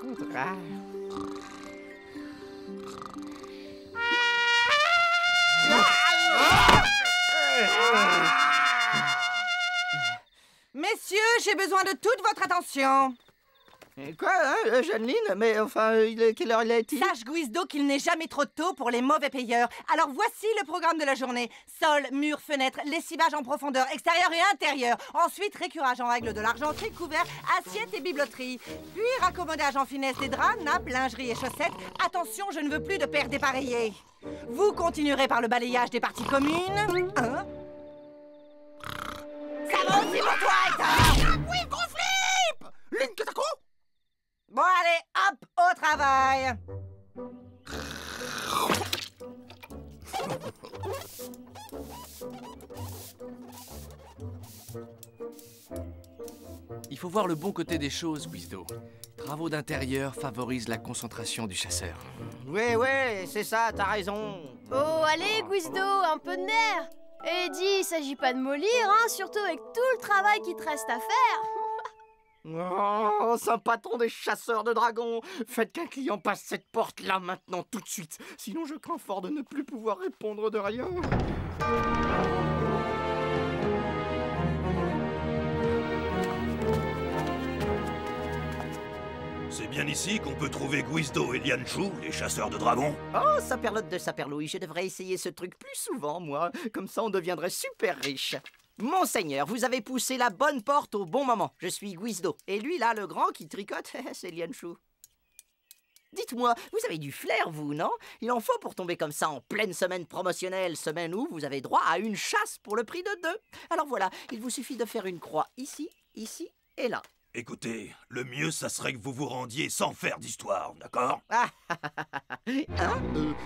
Contraire. Messieurs, j'ai besoin de toute votre attention. Quoi, hein, Jeanneline? Mais enfin, quelle heure il est-il? Sache, Guizdo, qu'il n'est jamais trop tôt pour les mauvais payeurs. Alors voici le programme de la journée. Sol, murs, fenêtres, lessivage en profondeur, extérieur et intérieur. Ensuite, récurage en règle de l'argenterie, couvert, assiette et bibloterie. Puis, raccommodage en finesse des draps, nappes, lingerie et chaussettes. Attention, je ne veux plus de paires dépareillées. Vous continuerez par le balayage des parties communes. Hein? Ça va aussi pour toi, Hector! Oui, gros flip! Lune Katako? Bon, allez, hop, au travail. Il faut voir le bon côté des choses, Guizdo. Travaux d'intérieur favorisent la concentration du chasseur. Ouais, c'est ça, t'as raison. Oh, allez, Guizdo, un peu de nerfs. Et dis, il s'agit pas de mollir, hein, surtout avec tout le travail qui te reste à faire. Oh, sympatron des chasseurs de dragons. Faites qu'un client passe cette porte-là maintenant, tout de suite. Sinon, je crains fort de ne plus pouvoir répondre de rien. C'est bien ici qu'on peut trouver Guizdo et Lianshu, les chasseurs de dragons. Oh, saperlotte de saperlouille, je devrais essayer ce truc plus souvent, moi. Comme ça, on deviendrait super riche. Monseigneur, vous avez poussé la bonne porte au bon moment. Je suis Guizdo. Et lui, là, le grand qui tricote, c'est Lianshu. Dites-moi, vous avez du flair, vous, non? Il en faut pour tomber comme ça en pleine semaine promotionnelle, semaine où vous avez droit à une chasse pour le prix de 2. Alors voilà, il vous suffit de faire une croix ici, ici et là. Écoutez, le mieux, ça serait que vous vous rendiez sans faire d'histoire, d'accord? Ah, hein?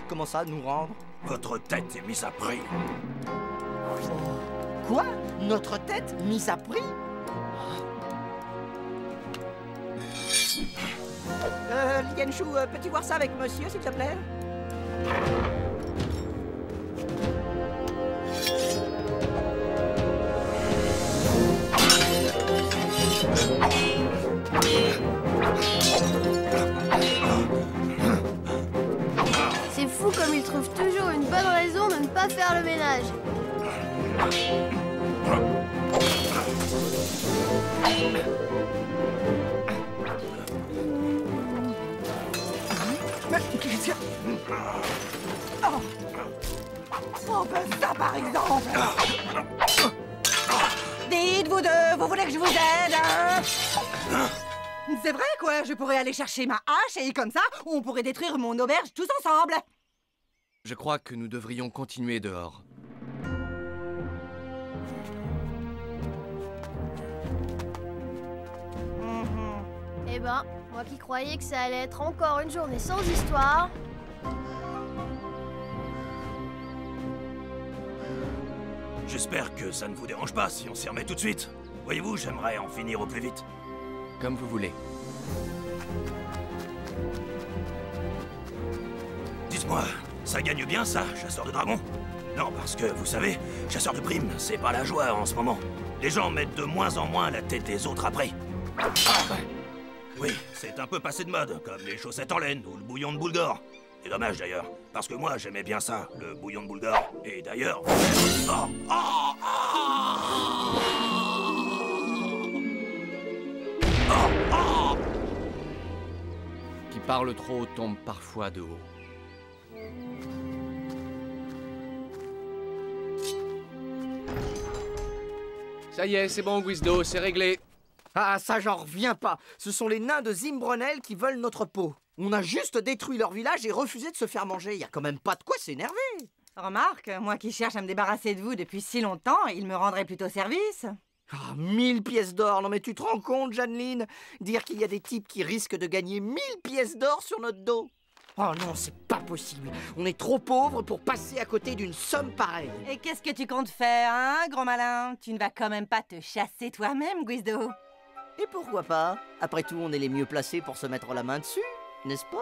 Comment ça, nous rendre? Votre tête est mise à prix. Quoi? Notre tête mise à prix? Lianshu, peux-tu voir ça avec monsieur, s'il te plaît? C'est fou comme il trouve toujours une bonne raison de ne pas faire le ménage. Oh, ben ça, par exemple. Dites, vous deux, vous voulez que je vous aide, hein? C'est vrai, quoi. Je pourrais aller chercher ma hache et comme ça, on pourrait détruire mon auberge tous ensemble. Je crois que nous devrions continuer dehors. Eh ben, moi qui croyais que ça allait être encore une journée sans histoire. J'espère que ça ne vous dérange pas si on s'y remet tout de suite. Voyez-vous, j'aimerais en finir au plus vite. Comme vous voulez. Dites-moi, ça gagne bien ça, chasseur de dragons? Non, parce que, vous savez, chasseur de primes, c'est pas la joie en ce moment. Les gens mettent de moins en moins la tête des autres après. Oui, c'est un peu passé de mode, comme les chaussettes en laine ou le bouillon de boulgore. C'est dommage d'ailleurs, parce que moi j'aimais bien ça, le bouillon de boulgore. Et d'ailleurs... Oh, oh, oh, oh, oh. Qui parle trop tombe parfois de haut. Ça y est, c'est bon, Guizdo, c'est réglé. Ah, ça, j'en reviens pas. Ce sont les nains de Zimbronel qui veulent notre peau. On a juste détruit leur village et refusé de se faire manger. Y a quand même pas de quoi s'énerver. Remarque, moi qui cherche à me débarrasser de vous depuis si longtemps, il me rendrait plutôt service. Ah, 1000 pièces d'or. Non mais tu te rends compte, Jeanneline? Dire qu'il y a des types qui risquent de gagner 1000 pièces d'or sur notre dos. Oh non, c'est pas possible. On est trop pauvres pour passer à côté d'une somme pareille. Et qu'est-ce que tu comptes faire, hein, gros malin? Tu ne vas quand même pas te chasser toi-même, Guizdo. Et pourquoi pas? Après tout, on est les mieux placés pour se mettre la main dessus, n'est-ce pas?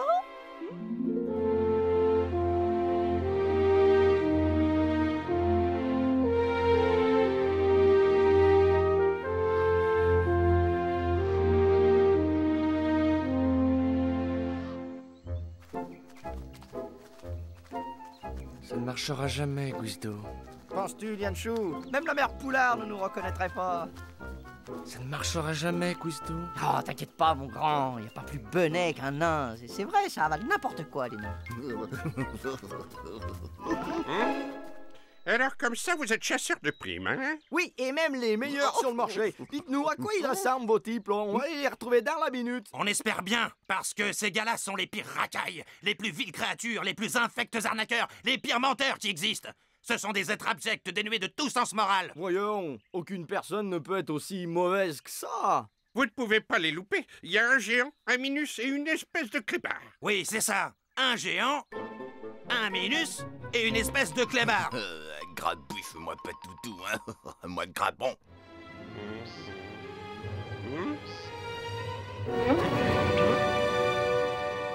Ça ne marchera jamais, Guizdo. Penses-tu, Lianshu? Même la mère Poulard ne nous reconnaîtrait pas. Ça ne marchera jamais, Guizdo. Oh, t'inquiète pas, mon grand. Y a pas plus benet qu'un nain. C'est vrai, ça avale n'importe quoi, les nains. Alors, comme ça, vous êtes chasseur de primes, hein? Oui, et même les meilleurs sur le marché. Dites-nous, à quoi ils ressemblent, vos types, là? On va les retrouver dans la minute. On espère bien, parce que ces gars-là sont les pires racailles, les plus viles créatures, les plus infects arnaqueurs, les pires menteurs qui existent. Ce sont des êtres abjects dénués de tout sens moral. Voyons, aucune personne ne peut être aussi mauvaise que ça. Vous ne pouvez pas les louper. Il y a un géant, un minus et une espèce de clébard. Oui, c'est ça. Un géant, un minus et une espèce de clébard. Grabouille, fais-moi pas toutou, hein. Moi de grabon.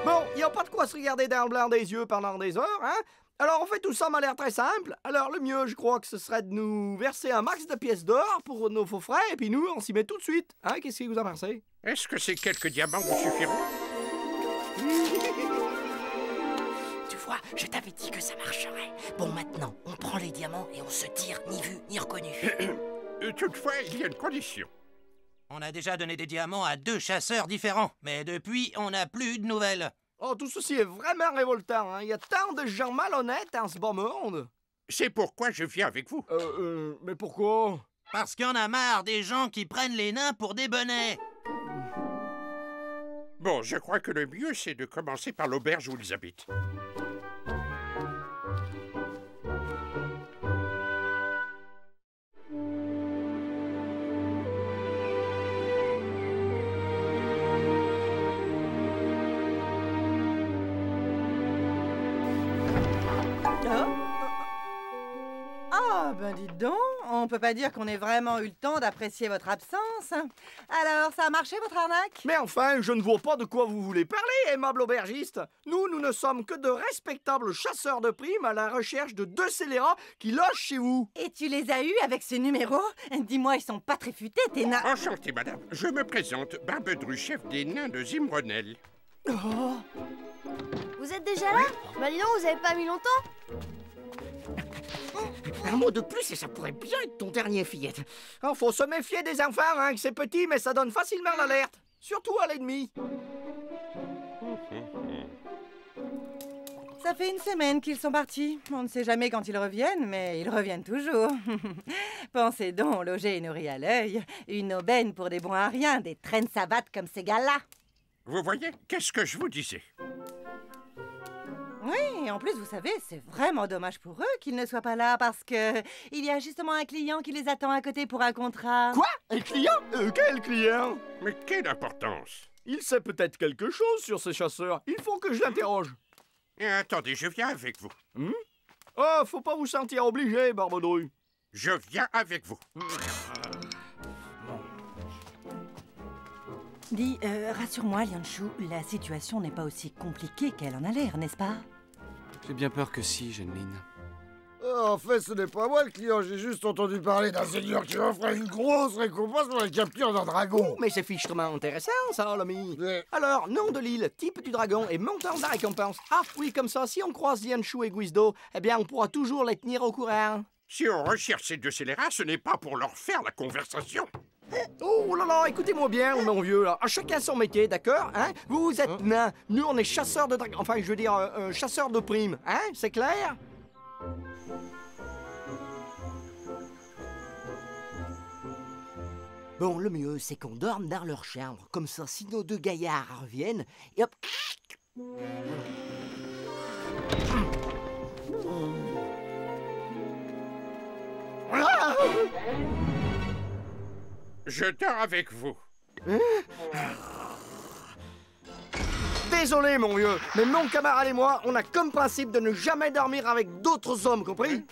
Bon, y a pas de quoi se regarder dans le blanc des yeux pendant des heures, hein? Alors, on fait tout ça m'a l'air très simple. Alors, le mieux, je crois que ce serait de nous verser un max de pièces d'or pour nos faux frais, et puis nous, on s'y met tout de suite. Hein? Qu'est-ce que vous en pensez? Est-ce que ces quelques diamants vous suffiront? Tu vois, je t'avais dit que ça marcherait. Bon, maintenant, on prend les diamants et on se tire, ni vu, ni reconnu. Toutefois, il y a une condition. On a déjà donné des diamants à 2 chasseurs différents, mais depuis, on n'a plus de nouvelles. Oh, tout ceci est vraiment révoltant, hein? Il y a tant de gens malhonnêtes en ce beau monde. C'est pourquoi je viens avec vous. Mais pourquoi? Parce qu'on a marre des gens qui prennent les nains pour des bonnets. Bon, je crois que le mieux, c'est de commencer par l'auberge où ils habitent. Ah, ben dites donc, on peut pas dire qu'on ait vraiment eu le temps d'apprécier votre absence. Alors, ça a marché votre arnaque? Mais enfin, je ne vois pas de quoi vous voulez parler, aimable aubergiste. Nous ne sommes que de respectables chasseurs de primes à la recherche de 2 scélérats qui logent chez vous. Et tu les as eus avec ces numéros? Dis-moi, ils sont pas très futés, tes nains. Enchanté, madame. Je me présente, Barbedru, chef des nains de Zimronel. Oh. Vous êtes déjà là? Bah dis donc, vous avez pas mis longtemps? Un mot de plus et ça pourrait bien être ton dernier, fillette. Alors, faut se méfier des enfants, hein, que c'est petit, mais ça donne facilement l'alerte. Surtout à l'ennemi. Ça fait une semaine qu'ils sont partis. On ne sait jamais quand ils reviennent, mais ils reviennent toujours. Pensez donc, logés et nourris à l'œil. Une aubaine pour des bons à rien, des traînes savates comme ces gars-là. Vous voyez, qu'est-ce que je vous disais? Oui, et en plus, vous savez, c'est vraiment dommage pour eux qu'ils ne soient pas là parce que il y a justement un client qui les attend à côté pour un contrat. Quoi? Un client? Quel client? Mais quelle importance! Il sait peut-être quelque chose sur ces chasseurs. Il faut que je l'interroge. Attendez, je viens avec vous. Oh, faut pas vous sentir obligé, Barbedru. Je viens avec vous. Dis, rassure-moi, Lianshu, la situation n'est pas aussi compliquée qu'elle en a l'air, n'est-ce pas? J'ai bien peur que si, Jeanneline. En fait, ce n'est pas moi le client, j'ai juste entendu parler d'un seigneur qui offrait une grosse récompense pour la capture d'un dragon. Mais c'est fichement intéressant, ça, l'ami. Ouais. Alors, nom de l'île, type du dragon et montant de la récompense. Ah oui, comme ça, si on croise Lianshu et Guizdo, eh bien, on pourra toujours les tenir au courant. Si on recherche ces 2 scélérats, ce n'est pas pour leur faire la conversation. Oh là là, écoutez-moi bien, mon vieux, là. À chacun son métier, d'accord, hein? Vous êtes nains, nous, on est chasseurs de dragons. Enfin, je veux dire, chasseurs de primes, hein? C'est clair? Bon, le mieux, c'est qu'on dorme dans leur chambre. Comme ça, si nos 2 gaillards reviennent, et hop... Je dors avec vous. Désolé, mon vieux, mais mon camarade et moi, on a comme principe de ne jamais dormir avec d'autres hommes, compris?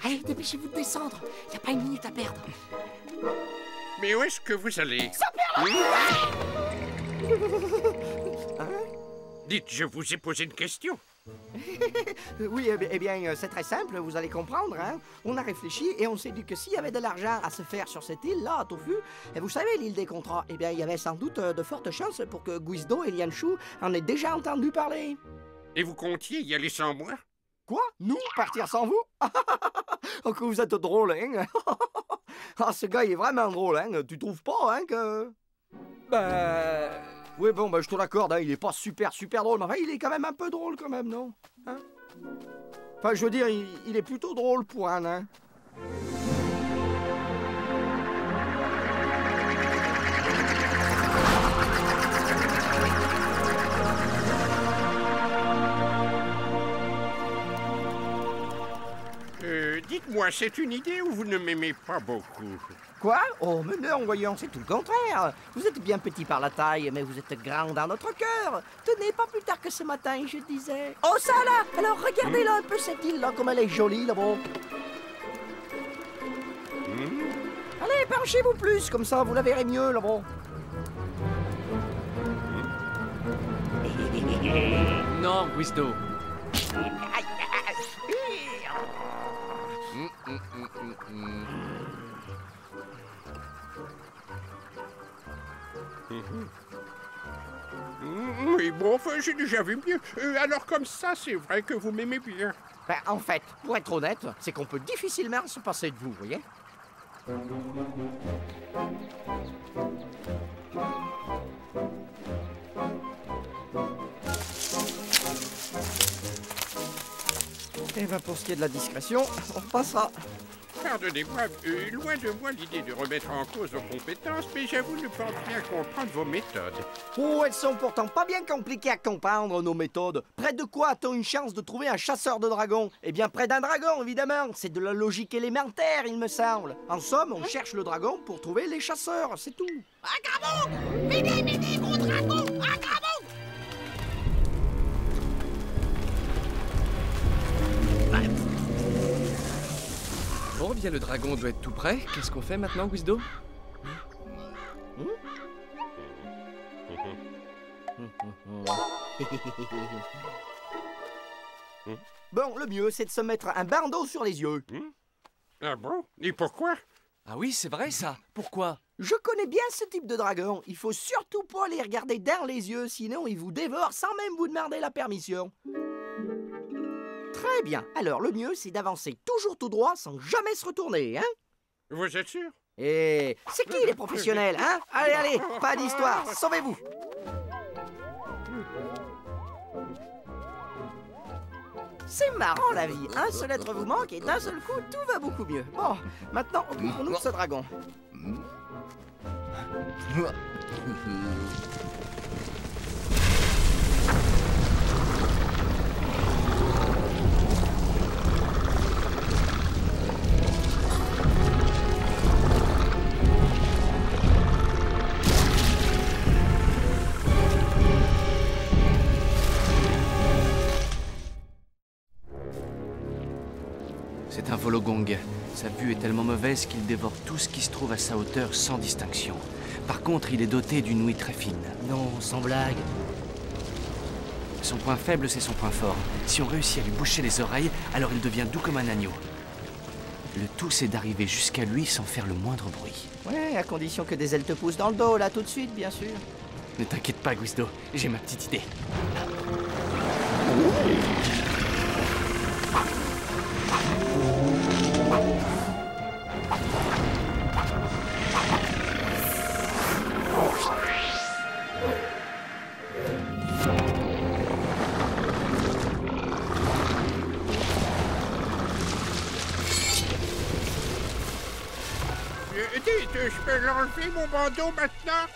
Allez, dépêchez-vous de descendre. Y a pas une minute à perdre. Mais où est-ce que vous allez? Dites, je vous ai posé une question. Oui, c'est très simple, vous allez comprendre, hein. On a réfléchi et on s'est dit que s'il y avait de l'argent à se faire sur cette île-là, à Tofu, et vous savez, l'île des contrats, eh bien, il y avait sans doute de fortes chances pour que Guizdo et Lianshu en aient déjà entendu parler. Et vous comptiez y aller sans moi? Quoi? Nous? Partir sans vous? Oh, que vous êtes drôle, hein. Ah, ce gars, il est vraiment drôle, hein. Tu trouves pas, hein, que... Ben... Oui, bon, ben, je te l'accorde, hein, il est pas super drôle, mais enfin, il est quand même un peu drôle, quand même, non? Hein? Enfin, je veux dire, il est plutôt drôle pour un nain. Dites-moi, c'est une idée ou vous ne m'aimez pas beaucoup? Quoi? Oh, mais non, voyons, c'est tout le contraire. Vous êtes bien petit par la taille, mais vous êtes grand dans notre cœur. Tenez, pas plus tard que ce matin, je disais... Oh, ça, là! Alors, regardez-là un peu cette île-là, comme elle est jolie, là-bas. Allez, penchez-vous plus, comme ça, vous la verrez mieux, là-bas. Non, Guizdo. Oui, bon, enfin, j'ai déjà vu mieux. Alors comme ça, c'est vrai que vous m'aimez bien. Ben, en fait, pour être honnête, c'est qu'on peut difficilement se passer de vous, voyez? Et ben, pour ce qui est de la discrétion, on passera. Pardonnez-moi, loin de moi l'idée de remettre en cause vos compétences, mais j'avoue ne pas bien comprendre vos méthodes. Oh, elles sont pourtant pas bien compliquées à comprendre, nos méthodes. Près de quoi a-t-on une chance de trouver un chasseur de dragons? Eh bien, près d'un dragon, évidemment. C'est de la logique élémentaire, il me semble. En somme, on cherche le dragon pour trouver les chasseurs, c'est tout. Agrabon! M'aidez, gros dragon! Agrabon! Bon, bien, le dragon doit être tout prêt. Qu'est-ce qu'on fait maintenant, Guizdo? Bon, le mieux, c'est de se mettre un bandeau sur les yeux. Ah bon? Et pourquoi? Ah oui, c'est vrai, ça. Pourquoi? Je connais bien ce type de dragon. Il faut surtout pas les regarder dans les yeux, sinon ils vous dévorent sans même vous demander la permission. Très bien. Alors, le mieux, c'est d'avancer toujours tout droit sans jamais se retourner, hein? Vous êtes sûr? Et c'est qui les professionnels, hein? Allez, pas d'histoire, sauvez-vous! C'est marrant la vie, un seul être vous manque et d'un seul coup, tout va beaucoup mieux. Bon, maintenant, occupons-nous de ce dragon. C'est un vologong. Sa vue est tellement mauvaise qu'il dévore tout ce qui se trouve à sa hauteur sans distinction. Par contre, il est doté d'une ouïe très fine. Non, sans blague. Son point faible, c'est son point fort. Si on réussit à lui boucher les oreilles, alors il devient doux comme un agneau. Le tout, c'est d'arriver jusqu'à lui sans faire le moindre bruit. Ouais, à condition que des ailes te poussent dans le dos, là, tout de suite, bien sûr. Ne t'inquiète pas, Guizdo, j'ai ma petite idée. Dites, je peux l'enlever mon bandeau maintenant?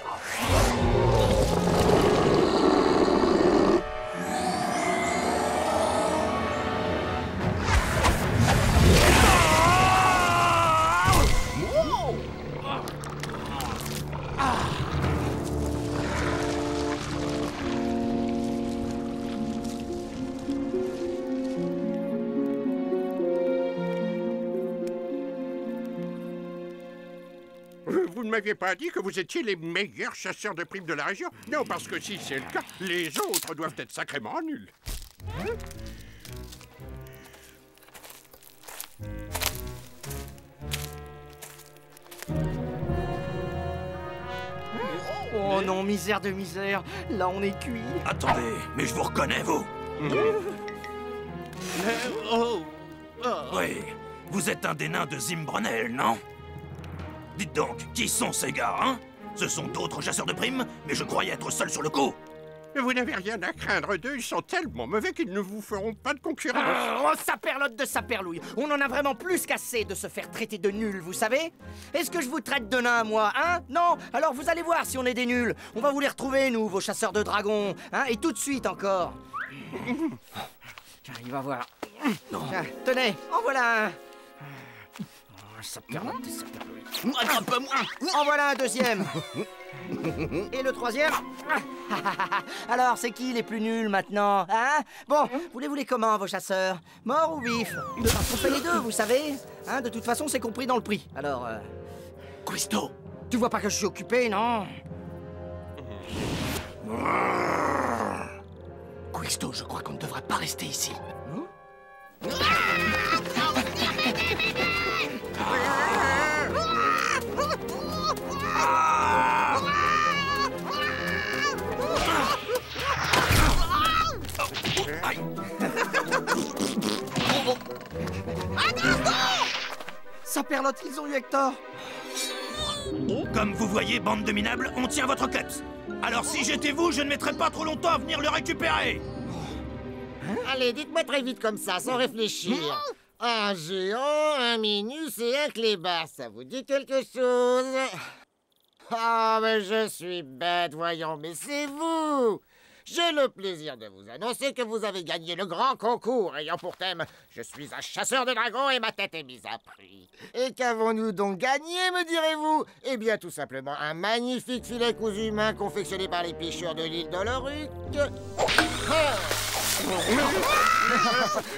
vous ne m'aviez pas dit que vous étiez les meilleurs chasseurs de primes de la région? Non, parce que si c'est le cas, les autres doivent être sacrément nuls. Oh non, misère de misère. Là, on est cuit. Attendez, mais je vous reconnais, vous. Oui, vous êtes un des nains de Zimbronel, non? Dites donc, qui sont ces gars, hein? Ce sont d'autres chasseurs de primes, mais je croyais être seul sur le coup. Vous n'avez rien à craindre d'eux, ils sont tellement mauvais qu'ils ne vous feront pas de concurrence. Oh, saperlotte de saperlouille. On en a vraiment plus qu'assez de se faire traiter de nuls, vous savez? Est-ce que je vous traite de nains, moi, hein? Non? Alors vous allez voir si on est des nuls. On va vous les retrouver, nous, vos chasseurs de dragons. Hein? Et tout de suite encore. Tiens, il va voir. Tiens, tenez, en voilà un. Saperlotte de saperlouille. En voilà un deuxième. Et le troisième. Alors, c'est qui les plus nuls maintenant, hein? Bon, voulez-vous les comment, vos chasseurs? Morts ou vifs? Parce qu'on fait les deux, vous savez. Hein, de toute façon, c'est compris dans le prix. Alors, Guisto! tu vois pas que je suis occupé, non? Guisto, je crois qu'on ne devrait pas rester ici. Saperlotte, ils ont eu Hector. Comme vous voyez, bande de minables, on tient votre kleps. Alors si j'étais vous, je ne mettrais pas trop longtemps à venir le récupérer. Allez, dites-moi très vite comme ça, sans réfléchir. Un géant, un minus et un clébard, ça vous dit quelque chose? Ah, mais je suis bête, voyons, mais c'est vous! J'ai le plaisir de vous annoncer que vous avez gagné le grand concours ayant pour thème « Je suis un chasseur de dragons et ma tête est mise à prix ». Et qu'avons-nous donc gagné, me direz-vous? Eh bien, tout simplement un magnifique filet cousu main confectionné par les pêcheurs de l'île d'Oloruc.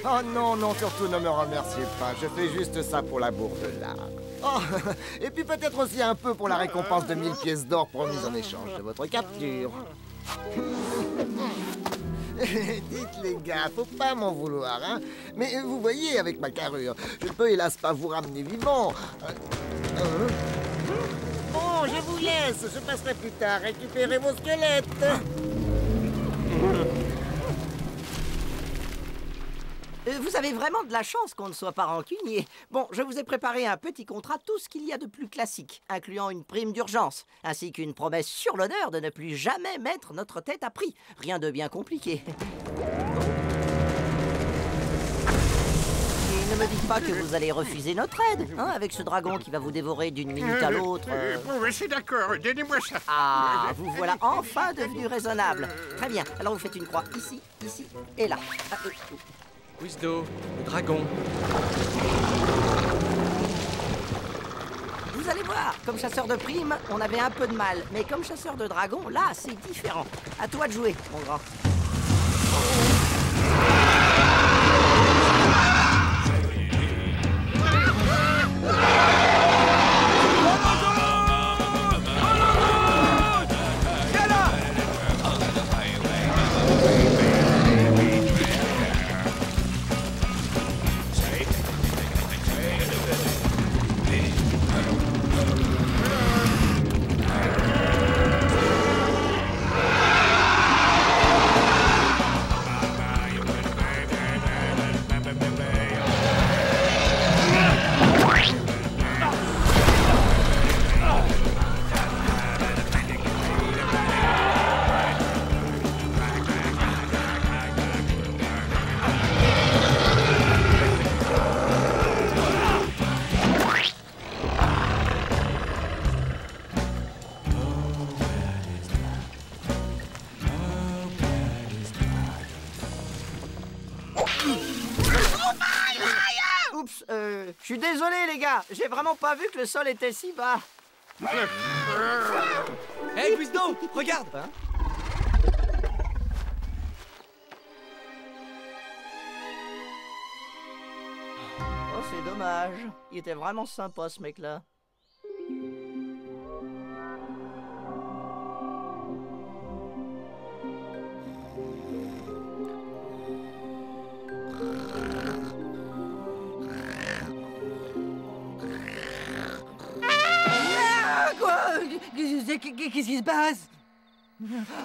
Oh non, non, surtout ne me remerciez pas, je fais juste ça pour la bourre de l'art. Oh, et puis peut-être aussi un peu pour la récompense de 1000 pièces d'or promise en échange de votre capture. Dites les gars, faut pas m'en vouloir, hein. Mais vous voyez, avec ma carrure, je ne peux hélas pas vous ramener vivant. Bon, je vous laisse, je passerai plus tard récupérer vos squelettes. Vous avez vraiment de la chance qu'on ne soit pas rancunier. Bon, je vous ai préparé un petit contrat, tout ce qu'il y a de plus classique, incluant une prime d'urgence, ainsi qu'une promesse sur l'honneur de ne plus jamais mettre notre tête à prix. Rien de bien compliqué. Et ne me dites pas que vous allez refuser notre aide, hein, avec ce dragon qui va vous dévorer d'une minute à l'autre. Bon, c'est d'accord, donnez-moi ça. Ah, vous voilà enfin devenu raisonnable. Très bien, alors vous faites une croix ici, ici et là. Guisto, le dragon. Vous allez voir, comme chasseur de primes, on avait un peu de mal. Mais comme chasseur de dragons, là, c'est différent. À toi de jouer, mon grand. Oups, je suis désolé les gars, j'ai vraiment pas vu que le sol était si bas. Hey, Guisto, regarde. Oh, c'est dommage. Il était vraiment sympa ce mec-là. Qu'est-ce qui se passe?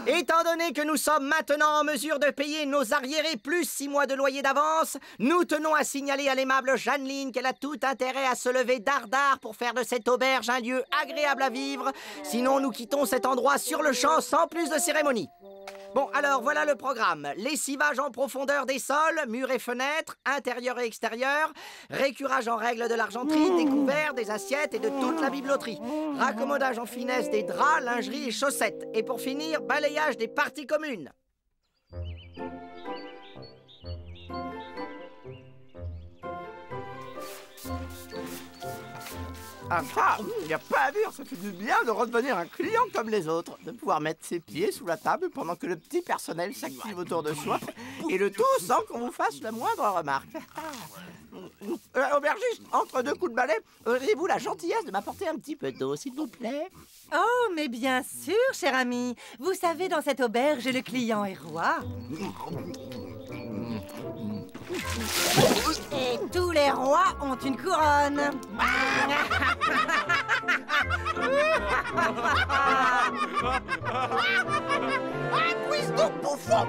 Étant donné que nous sommes maintenant en mesure de payer nos arriérés plus 6 mois de loyer d'avance, nous tenons à signaler à l'aimable Jeanneline qu'elle a tout intérêt à se lever dardard pour faire de cette auberge un lieu agréable à vivre. Sinon, nous quittons cet endroit sur le champ sans plus de cérémonie. Bon, alors voilà le programme. Lessivage en profondeur des sols, murs et fenêtres, intérieur et extérieur, récurage en règle de l'argenterie, des couverts, des assiettes et de toute la biblioterie, raccommodage en finesse des draps, lingerie et chaussettes, et pour finir, balayage des parties communes. Ah, il n'y a pas à dire, ça fait du bien de redevenir un client comme les autres, de pouvoir mettre ses pieds sous la table pendant que le petit personnel s'active autour de soi, et le tout sans qu'on vous fasse la moindre remarque. Aubergiste, entre 2 coups de balai, auriez-vous la gentillesse de m'apporter un petit peu d'eau, s'il vous plaît? Oh, mais bien sûr, cher ami. Vous savez, dans cette auberge, le client est roi. Et tous les rois ont une couronne. Un quiz d'eau au fond.